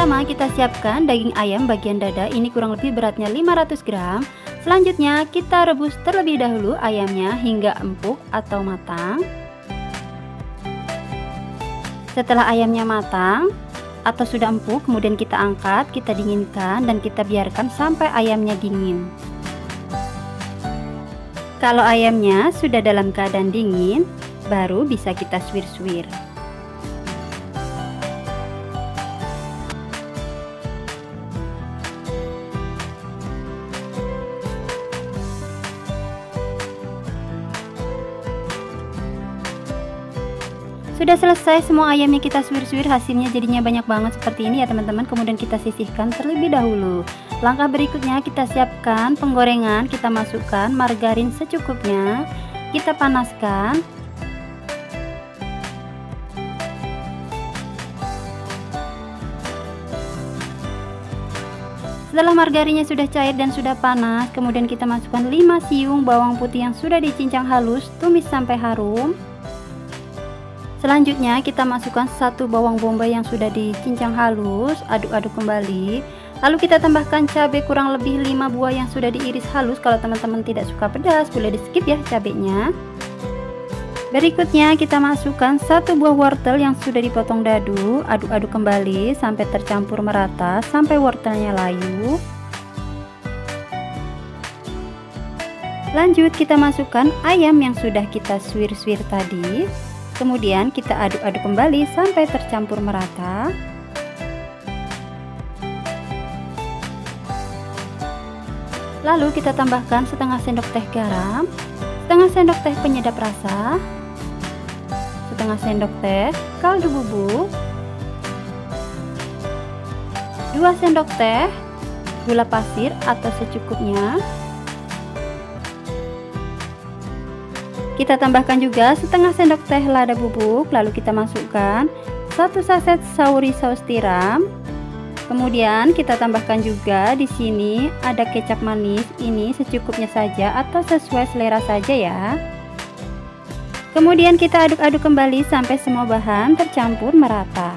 Pertama kita siapkan daging ayam bagian dada, ini kurang lebih beratnya 500 gram. Selanjutnya kita rebus terlebih dahulu ayamnya hingga empuk atau matang. Setelah ayamnya matang atau sudah empuk, kemudian kita angkat, kita dinginkan dan kita biarkan sampai ayamnya dingin. Kalau ayamnya sudah dalam keadaan dingin, baru bisa kita suwir-suwir. Sudah selesai semua ayamnya kita suwir-suwir, hasilnya jadinya banyak banget seperti ini ya teman-teman. Kemudian kita sisihkan terlebih dahulu. Langkah berikutnya kita siapkan penggorengan, kita masukkan margarin secukupnya, kita panaskan. Setelah margarinnya sudah cair dan sudah panas, kemudian kita masukkan 5 siung bawang putih yang sudah dicincang halus, tumis sampai harum. Selanjutnya kita masukkan 1 bawang bombay yang sudah dicincang halus, aduk-aduk kembali. Lalu kita tambahkan cabai kurang lebih 5 buah yang sudah diiris halus. Kalau teman-teman tidak suka pedas, boleh di skip ya cabenya. Berikutnya kita masukkan 1 buah wortel yang sudah dipotong dadu, aduk-aduk kembali sampai tercampur merata, sampai wortelnya layu. Lanjut kita masukkan ayam yang sudah kita suwir-suwir tadi. Kemudian kita aduk-aduk kembali sampai tercampur merata. Lalu kita tambahkan setengah sendok teh garam, setengah sendok teh penyedap rasa, setengah sendok teh kaldu bubuk, 2 sendok teh gula pasir atau secukupnya. Kita tambahkan juga setengah sendok teh lada bubuk, lalu kita masukkan 1 saset sauri saus tiram. Kemudian kita tambahkan juga di sini ada kecap manis, ini secukupnya saja atau sesuai selera saja ya. Kemudian kita aduk-aduk kembali sampai semua bahan tercampur merata.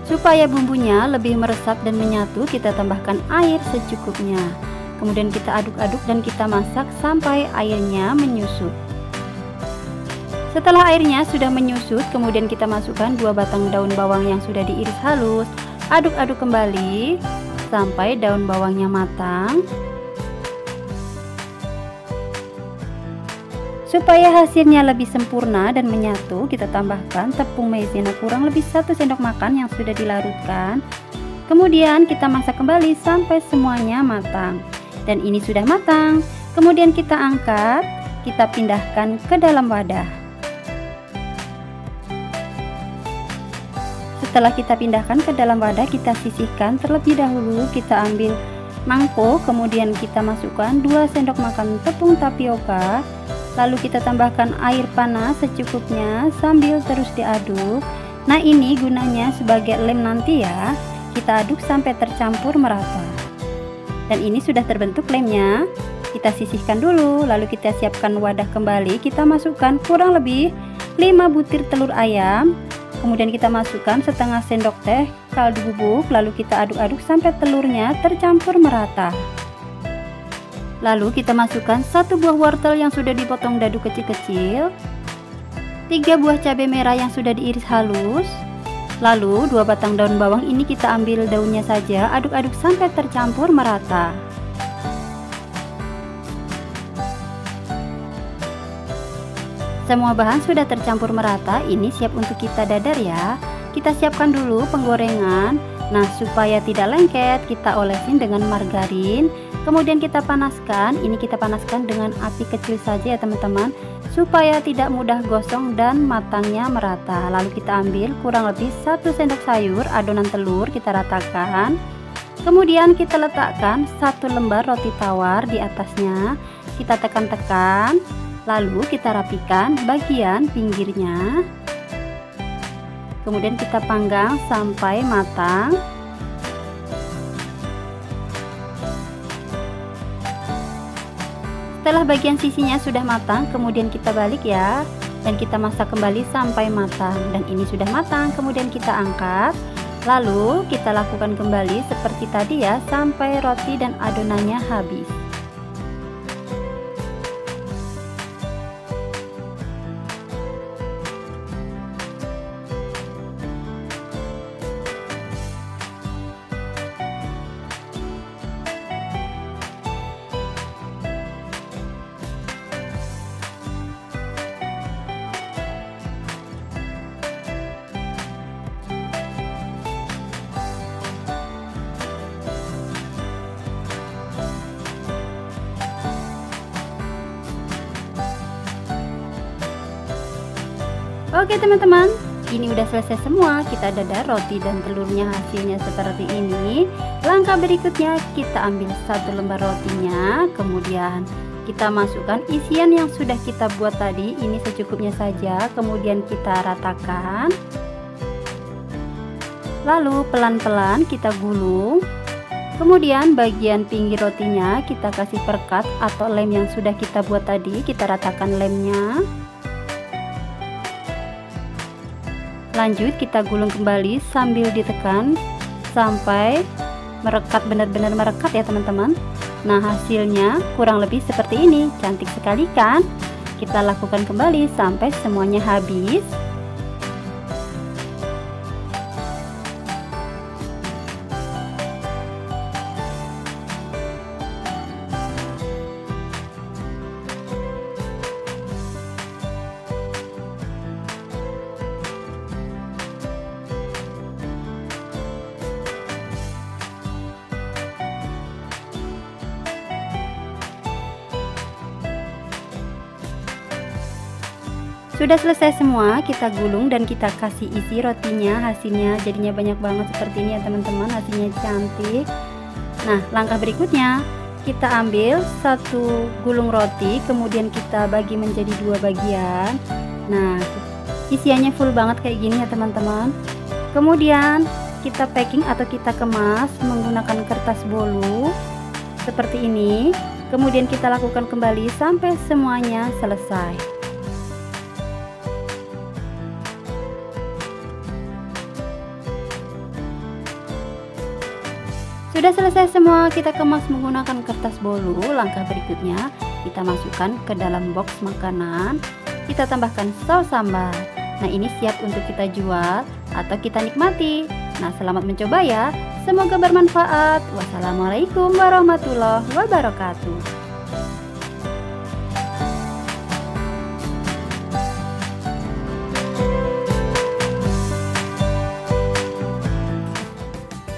Supaya bumbunya lebih meresap dan menyatu, kita tambahkan air secukupnya. Kemudian kita aduk-aduk dan kita masak sampai airnya menyusut. Setelah airnya sudah menyusut, kemudian kita masukkan 2 batang daun bawang yang sudah diiris halus. Aduk-aduk kembali sampai daun bawangnya matang. Supaya hasilnya lebih sempurna dan menyatu, kita tambahkan tepung maizena kurang lebih 1 sendok makan yang sudah dilarutkan. Kemudian kita masak kembali sampai semuanya matang. Dan ini sudah matang. Kemudian kita angkat, kita pindahkan ke dalam wadah. Setelah kita pindahkan ke dalam wadah, kita sisihkan terlebih dahulu. Kita ambil mangkok, kemudian kita masukkan 2 sendok makan tepung tapioka. Lalu kita tambahkan air panas secukupnya sambil terus diaduk. Nah, ini gunanya sebagai lem nanti ya. Kita aduk sampai tercampur merata. Dan ini sudah terbentuk lemnya. Kita sisihkan dulu, lalu kita siapkan wadah kembali. Kita masukkan kurang lebih 5 butir telur ayam. Kemudian kita masukkan setengah sendok teh kaldu bubuk. Lalu kita aduk-aduk sampai telurnya tercampur merata. Lalu kita masukkan 1 buah wortel yang sudah dipotong dadu kecil-kecil, 3 buah cabai merah yang sudah diiris halus, lalu 2 batang daun bawang, ini kita ambil daunnya saja, aduk-aduk sampai tercampur merata. Semua bahan sudah tercampur merata, ini siap untuk kita dadar ya. Kita siapkan dulu penggorengan. Nah, supaya tidak lengket, kita olesin dengan margarin. Kemudian kita panaskan, ini kita panaskan dengan api kecil saja ya teman-teman, supaya tidak mudah gosong dan matangnya merata. Lalu kita ambil kurang lebih 1 sendok sayur, adonan telur kita ratakan. Kemudian kita letakkan 1 lembar roti tawar di atasnya. Kita tekan-tekan, lalu kita rapikan bagian pinggirnya. Kemudian kita panggang sampai matang. Setelah bagian sisinya sudah matang, kemudian kita balik ya. dan kita masak kembali sampai matang. Dan ini sudah matang, kemudian kita angkat. Lalu kita lakukan kembali seperti tadi ya, sampai roti dan adonannya habis. Oke teman-teman, ini udah selesai semua. Kita dadar roti dan telurnya, hasilnya seperti ini. Langkah berikutnya, kita ambil satu lembar rotinya, kemudian kita masukkan isian yang sudah kita buat tadi. Ini secukupnya saja, kemudian kita ratakan. Lalu pelan-pelan kita gulung. Kemudian bagian pinggir rotinya kita kasih perkat atau lem yang sudah kita buat tadi. Kita ratakan lemnya. Lanjut kita gulung kembali sambil ditekan sampai merekat, benar-benar merekat ya teman-teman. Nah hasilnya kurang lebih seperti ini, cantik sekali kan? Kita lakukan kembali sampai semuanya habis. Sudah selesai semua, kita gulung dan kita kasih isi rotinya. Hasilnya jadinya banyak banget seperti ini ya teman-teman, hasilnya cantik. Nah langkah berikutnya, kita ambil satu gulung roti, kemudian kita bagi menjadi dua bagian. Nah isiannya full banget kayak gini ya teman-teman. Kemudian kita packing atau kita kemas menggunakan kertas bolu seperti ini. Kemudian kita lakukan kembali sampai semuanya selesai. Sudah selesai semua, kita kemas menggunakan kertas bolu. Langkah berikutnya, kita masukkan ke dalam box makanan. Kita tambahkan saus sambal. Nah ini siap untuk kita jual atau kita nikmati. Nah selamat mencoba ya. Semoga bermanfaat. Wassalamualaikum warahmatullahi wabarakatuh.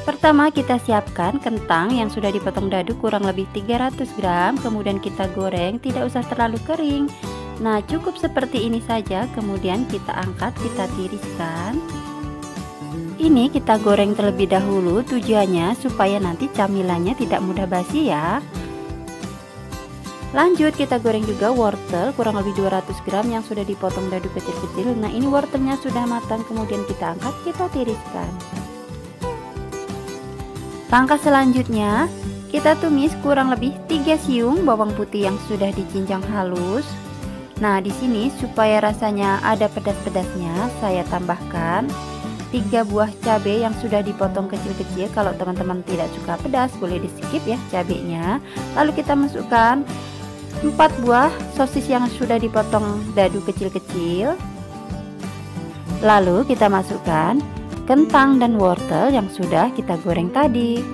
Pertama kita siapkan kentang yang sudah dipotong dadu kurang lebih 300 gram. Kemudian kita goreng, tidak usah terlalu kering. Nah cukup seperti ini saja. Kemudian kita angkat, kita tiriskan. Ini kita goreng terlebih dahulu, tujuannya supaya nanti camilannya tidak mudah basi ya. Lanjut kita goreng juga wortel kurang lebih 200 gram yang sudah dipotong dadu kecil-kecil. Nah ini wortelnya sudah matang, kemudian kita angkat, kita tiriskan. Langkah selanjutnya, kita tumis kurang lebih 3 siung bawang putih yang sudah dicincang halus. Nah, di sini supaya rasanya ada pedas-pedasnya, saya tambahkan 3 buah cabai yang sudah dipotong kecil-kecil. Kalau teman-teman tidak suka pedas, boleh di-skip ya cabenya. Lalu kita masukkan 4 buah sosis yang sudah dipotong dadu kecil-kecil. Lalu kita masukkan kentang dan wortel yang sudah kita goreng tadi.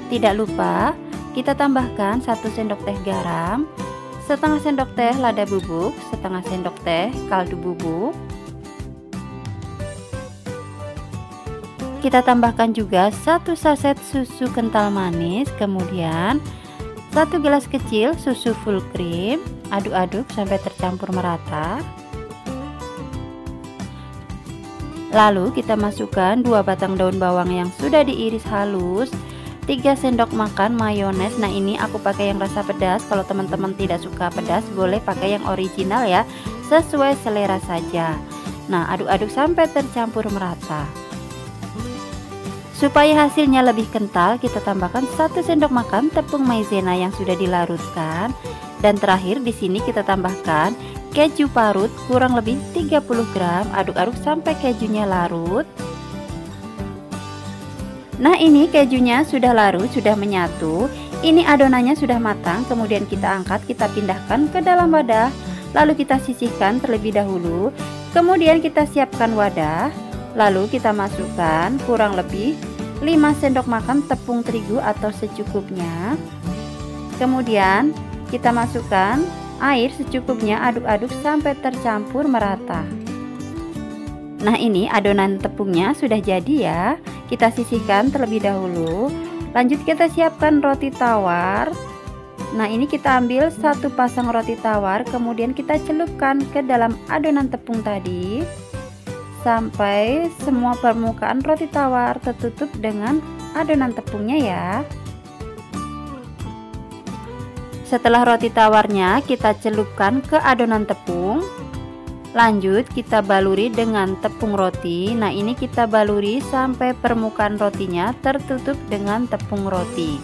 Tidak lupa kita tambahkan 1 sendok teh garam, setengah sendok teh lada bubuk, setengah sendok teh kaldu bubuk. Kita tambahkan juga 1 saset susu kental manis, kemudian 1 gelas kecil susu full cream. Aduk-aduk sampai tercampur merata. Lalu kita masukkan 2 batang daun bawang yang sudah diiris halus, 3 sendok makan mayones. Nah ini aku pakai yang rasa pedas. Kalau teman-teman tidak suka pedas, boleh pakai yang original ya, sesuai selera saja. Nah aduk-aduk sampai tercampur merata. Supaya hasilnya lebih kental, kita tambahkan 1 sendok makan tepung maizena yang sudah dilarutkan. Dan terakhir di sini kita tambahkan keju parut kurang lebih 30 gram. Aduk-aduk sampai kejunya larut. Nah, ini kejunya sudah larut, sudah menyatu. Ini adonannya sudah matang, kemudian kita angkat, kita pindahkan ke dalam wadah. Lalu kita sisihkan terlebih dahulu. Kemudian kita siapkan wadah. Lalu kita masukkan kurang lebih 5 sendok makan tepung terigu atau secukupnya. Kemudian kita masukkan air secukupnya, aduk-aduk sampai tercampur merata. Nah, ini adonan tepungnya sudah jadi ya. Kita sisihkan terlebih dahulu. Lanjut kita siapkan roti tawar. Nah, ini kita ambil 1 pasang roti tawar, kemudian kita celupkan ke dalam adonan tepung tadi sampai semua permukaan roti tawar tertutup dengan adonan tepungnya ya. Setelah roti tawarnya kita celupkan ke adonan tepung. Lanjut kita baluri dengan tepung roti. Nah, ini kita baluri sampai permukaan rotinya tertutup dengan tepung roti.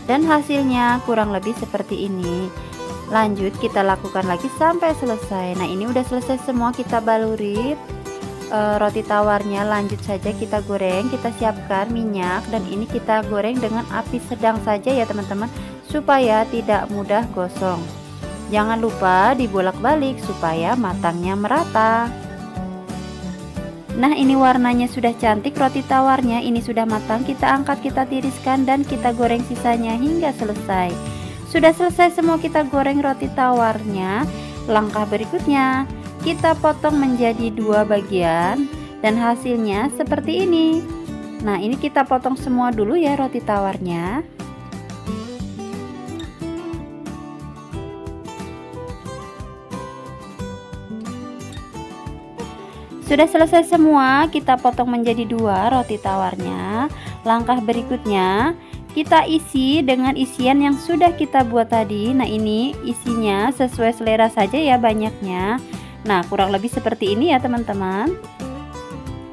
Dan hasilnya kurang lebih seperti ini. Lanjut kita lakukan lagi sampai selesai. Nah, ini udah selesai semua, kita baluri roti tawarnya. Lanjut saja kita goreng. Kita siapkan minyak dan ini kita goreng dengan api sedang saja ya teman-teman, supaya tidak mudah gosong. Jangan lupa dibolak-balik supaya matangnya merata. Nah, ini warnanya sudah cantik, roti tawarnya ini sudah matang. Kita angkat, kita tiriskan dan kita goreng sisanya hingga selesai. Sudah selesai semua kita goreng roti tawarnya. Langkah berikutnya kita potong menjadi 2 bagian dan hasilnya seperti ini. Nah, ini kita potong semua dulu ya roti tawarnya. Sudah selesai semua, kita potong menjadi 2 roti tawarnya. Langkah berikutnya kita isi dengan isian yang sudah kita buat tadi. Nah, ini isinya sesuai selera saja ya banyaknya. Nah, kurang lebih seperti ini ya teman-teman.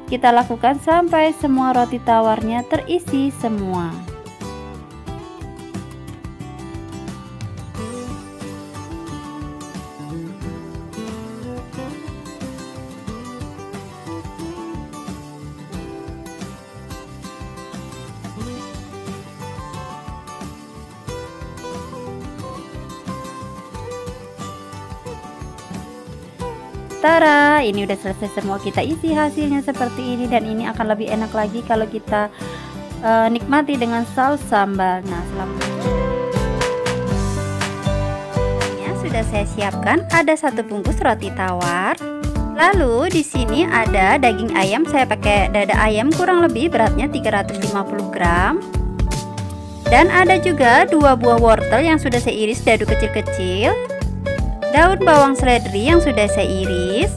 Kita lakukan sampai semua roti tawarnya terisi semua. Tara, ini udah selesai semua, kita isi hasilnya seperti ini dan ini akan lebih enak lagi kalau kita nikmati dengan saus sambal. Nah, selanjutnya sudah saya siapkan ada 1 bungkus roti tawar. Lalu di sini ada daging ayam, saya pakai dada ayam kurang lebih beratnya 350 gram. Dan ada juga 2 buah wortel yang sudah saya iris dadu kecil-kecil. Daun bawang seledri yang sudah saya iris.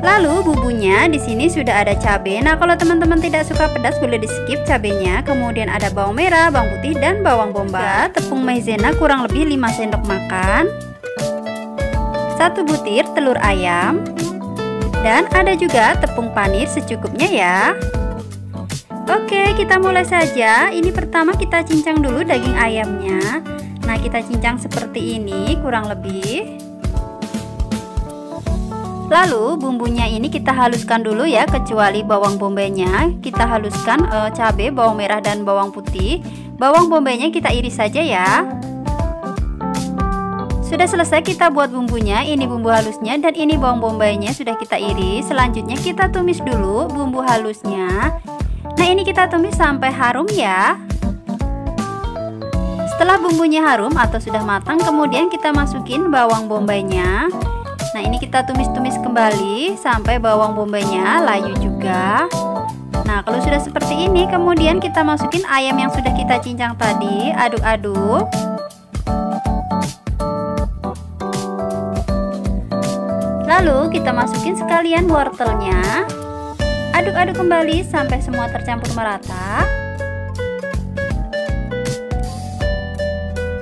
Lalu bumbunya di sini sudah ada cabai. Nah, kalau teman-teman tidak suka pedas boleh di skip cabenya. Kemudian ada bawang merah, bawang putih dan bawang bombay. Tepung maizena kurang lebih 5 sendok makan. 1 butir telur ayam. Dan ada juga tepung panir secukupnya ya. Oke, kita mulai saja. Ini pertama kita cincang dulu daging ayamnya. Nah, kita cincang seperti ini kurang lebih. Lalu bumbunya ini kita haluskan dulu ya, kecuali bawang bombaynya. Kita haluskan cabai, bawang merah dan bawang putih. Bawang bombaynya kita iris saja ya. Sudah selesai kita buat bumbunya. Ini bumbu halusnya dan ini bawang bombaynya sudah kita iris. Selanjutnya kita tumis dulu bumbu halusnya. Nah, ini kita tumis sampai harum ya. Setelah bumbunya harum atau sudah matang, kemudian kita masukin bawang bombaynya. Nah, ini kita tumis-tumis kembali sampai bawang bombaynya layu juga. Nah, kalau sudah seperti ini, kemudian kita masukin ayam yang sudah kita cincang tadi. Aduk-aduk. Lalu kita masukin sekalian wortelnya. Aduk-aduk kembali sampai semua tercampur merata.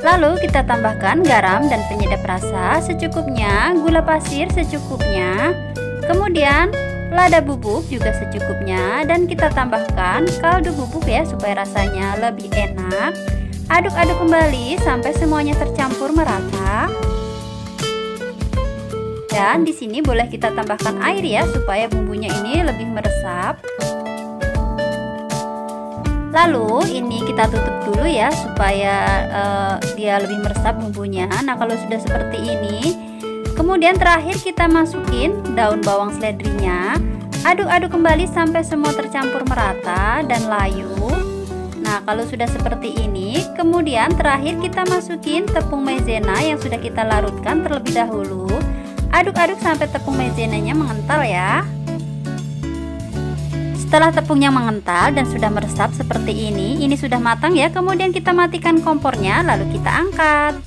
Lalu kita tambahkan garam dan penyedap rasa secukupnya, gula pasir secukupnya, kemudian lada bubuk juga secukupnya, dan kita tambahkan kaldu bubuk ya supaya rasanya lebih enak. Aduk-aduk kembali sampai semuanya tercampur merata. Dan di sini boleh kita tambahkan air ya supaya bumbunya ini lebih meresap. Lalu ini kita tutup dulu ya supaya dia lebih meresap bumbunya. Nah, kalau sudah seperti ini, kemudian terakhir kita masukin daun bawang seledrinya. Aduk-aduk kembali sampai semua tercampur merata dan layu. Nah, kalau sudah seperti ini, kemudian terakhir kita masukin tepung maizena yang sudah kita larutkan terlebih dahulu. Aduk-aduk sampai tepung maizenanya mengental ya. Setelah tepungnya mengental dan sudah meresap seperti ini sudah matang ya. Kemudian kita matikan kompornya, lalu kita angkat.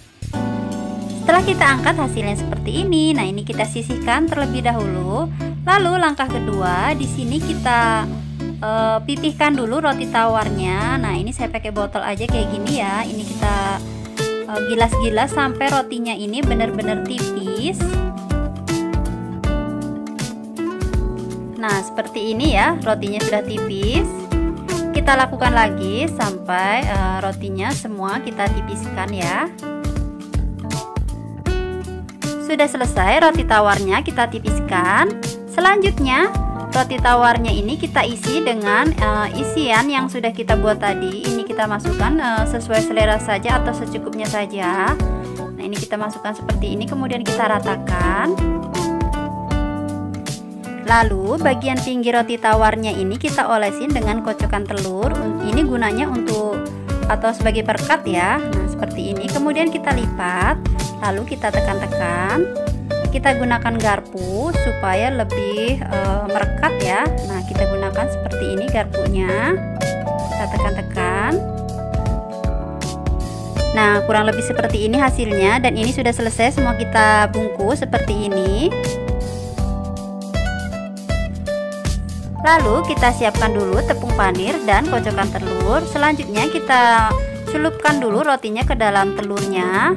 Setelah kita angkat hasilnya seperti ini. Nah, ini kita sisihkan terlebih dahulu. Lalu langkah kedua, di sini kita pipihkan dulu roti tawarnya. Nah, ini saya pakai botol aja kayak gini ya. Ini kita gilas-gilas sampai rotinya ini benar-benar tipis. Nah, seperti ini ya, rotinya sudah tipis. Kita lakukan lagi sampai rotinya semua kita tipiskan ya. Sudah selesai roti tawarnya kita tipiskan. Selanjutnya roti tawarnya ini kita isi dengan isian yang sudah kita buat tadi. Ini kita masukkan sesuai selera saja atau secukupnya saja. Nah, ini kita masukkan seperti ini, kemudian kita ratakan. Lalu bagian pinggir roti tawarnya ini kita olesin dengan kocokan telur. Ini gunanya untuk atau sebagai perekat ya. Nah, seperti ini. Kemudian kita lipat, lalu kita tekan-tekan. Kita gunakan garpu supaya lebih merekat ya. Nah, kita gunakan seperti ini garpunya. Kita tekan-tekan. Nah, kurang lebih seperti ini hasilnya, dan ini sudah selesai semua kita bungkus seperti ini. Lalu kita siapkan dulu tepung panir dan kocokan telur. Selanjutnya kita celupkan dulu rotinya ke dalam telurnya.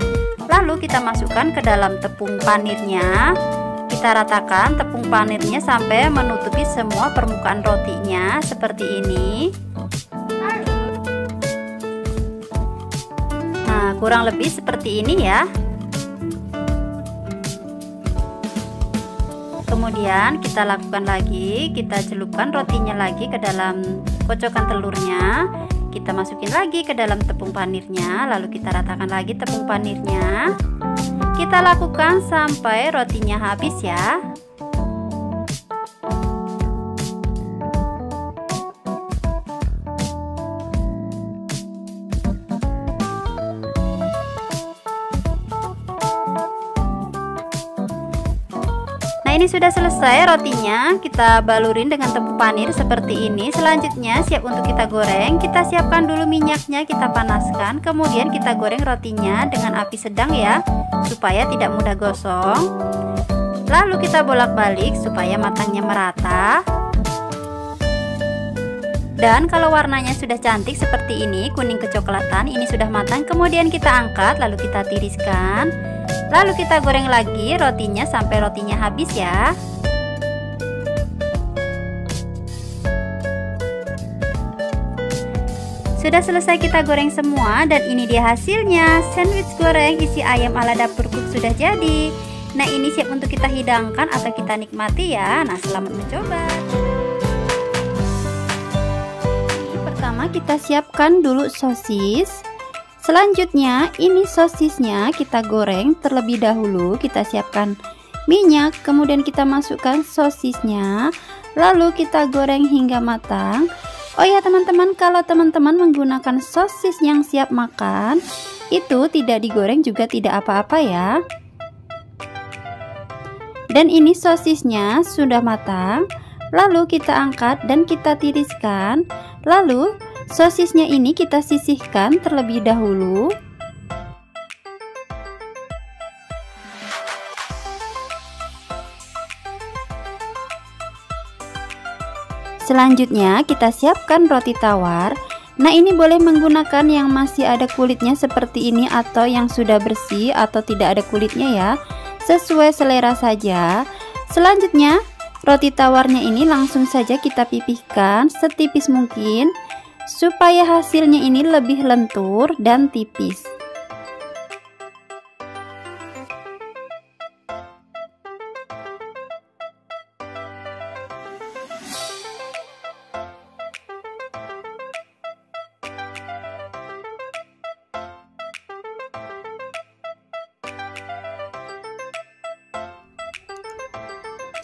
Lalu kita masukkan ke dalam tepung panirnya. Kita ratakan tepung panirnya sampai menutupi semua permukaan rotinya seperti ini. Nah, kurang lebih seperti ini ya. Kemudian kita lakukan lagi, kita celupkan rotinya lagi ke dalam kocokan telurnya. Kita masukin lagi ke dalam tepung panirnya, lalu kita ratakan lagi tepung panirnya. Kita lakukan sampai rotinya habis ya. Nah, ini sudah selesai rotinya. Kita balurin dengan tepung panir seperti ini. Selanjutnya siap untuk kita goreng. Kita siapkan dulu minyaknya, kita panaskan. Kemudian kita goreng rotinya dengan api sedang ya, supaya tidak mudah gosong. Lalu kita bolak-balik supaya matangnya merata. Dan kalau warnanya sudah cantik seperti ini, kuning kecoklatan, ini sudah matang. Kemudian kita angkat, lalu kita tiriskan. Lalu kita goreng lagi rotinya sampai rotinya habis ya. Sudah selesai kita goreng semua, dan ini dia hasilnya. Sandwich goreng isi ayam ala dapur cook sudah jadi. Nah, ini siap untuk kita hidangkan atau kita nikmati ya. Nah, selamat mencoba. Pertama kita siapkan dulu sosis. Selanjutnya ini sosisnya kita goreng terlebih dahulu. Kita siapkan minyak, kemudian kita masukkan sosisnya, lalu kita goreng hingga matang. Oh ya teman-teman, kalau teman-teman menggunakan sosis yang siap makan, itu tidak digoreng juga tidak apa-apa ya. Dan ini sosisnya sudah matang, lalu kita angkat dan kita tiriskan. Lalu sosisnya ini kita sisihkan terlebih dahulu. Selanjutnya kita siapkan roti tawar. Nah, ini boleh menggunakan yang masih ada kulitnya seperti ini atau yang sudah bersih atau tidak ada kulitnya ya, sesuai selera saja. Selanjutnya, roti tawarnya ini langsung saja kita pipihkan setipis mungkin supaya hasilnya ini lebih lentur dan tipis.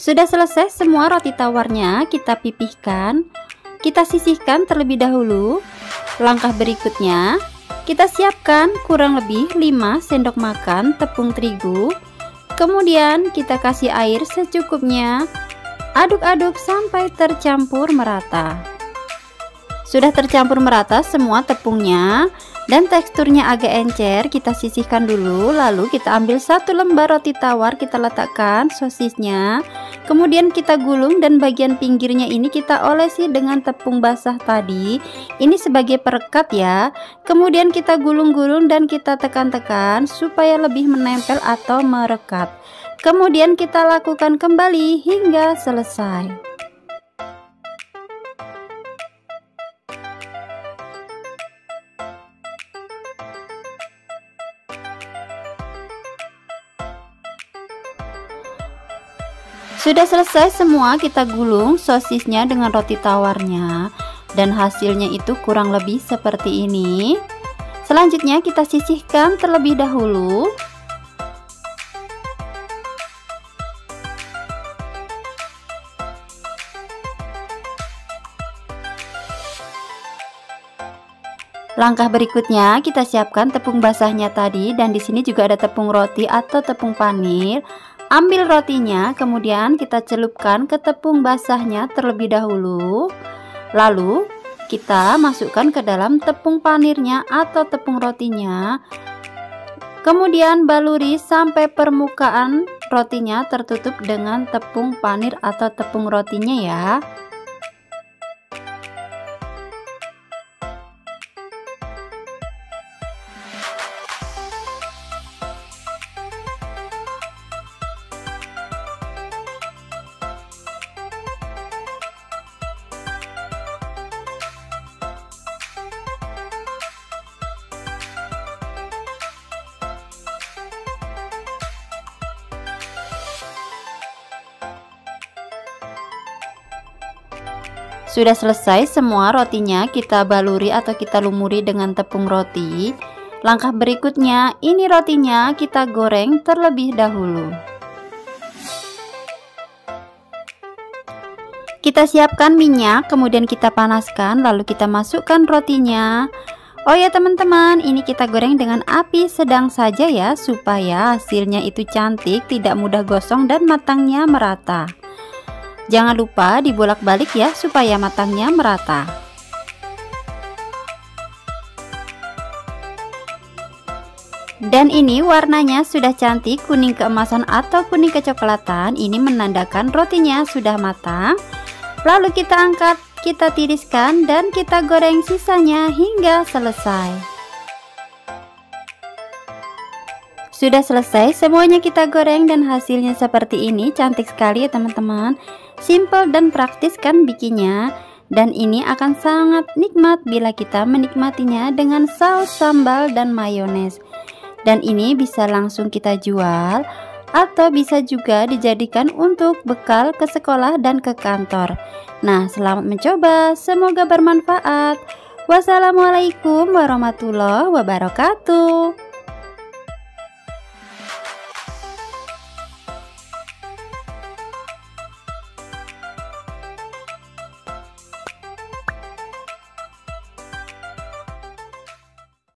Sudah selesai semua roti tawarnya kita pipihkan, kita sisihkan terlebih dahulu. Langkah berikutnya, kita siapkan kurang lebih 5 sendok makan tepung terigu. Kemudian kita kasih air secukupnya. Aduk-aduk sampai tercampur merata. Sudah tercampur merata semua tepungnya dan teksturnya agak encer, kita sisihkan dulu. Lalu kita ambil satu lembar roti tawar, kita letakkan sosisnya. Kemudian kita gulung dan bagian pinggirnya ini kita olesi dengan tepung basah tadi. Ini sebagai perekat ya. Kemudian kita gulung-gulung dan kita tekan-tekan supaya lebih menempel atau merekat. Kemudian kita lakukan kembali hingga selesai. Sudah selesai semua, kita gulung sosisnya dengan roti tawarnya dan hasilnya itu kurang lebih seperti ini. Selanjutnya kita sisihkan terlebih dahulu. Langkah berikutnya kita siapkan tepung basahnya tadi dan di sini juga ada tepung roti atau tepung panir. Ambil rotinya, kemudian kita celupkan ke tepung basahnya terlebih dahulu. Lalu kita masukkan ke dalam tepung panirnya atau tepung rotinya. Kemudian baluri sampai permukaan rotinya tertutup dengan tepung panir atau tepung rotinya ya. Sudah selesai semua rotinya, kita baluri atau kita lumuri dengan tepung roti. Langkah berikutnya, ini rotinya kita goreng terlebih dahulu. Kita siapkan minyak, kemudian kita panaskan, lalu kita masukkan rotinya. Oh ya teman-teman, ini kita goreng dengan api sedang saja ya, supaya hasilnya itu cantik, tidak mudah gosong dan matangnya merata. Jangan lupa dibolak-balik ya supaya matangnya merata. Dan ini warnanya sudah cantik, kuning keemasan atau kuning kecoklatan. Ini menandakan rotinya sudah matang. Lalu kita angkat, kita tiriskan dan kita goreng sisanya hingga selesai. Sudah selesai semuanya kita goreng dan hasilnya seperti ini. Cantik sekali ya teman-teman. Simple dan praktis kan bikinnya. Dan ini akan sangat nikmat bila kita menikmatinya dengan saus sambal dan mayones. Dan ini bisa langsung kita jual atau bisa juga dijadikan untuk bekal ke sekolah dan ke kantor. Nah, selamat mencoba, semoga bermanfaat. Wassalamualaikum warahmatullahi wabarakatuh.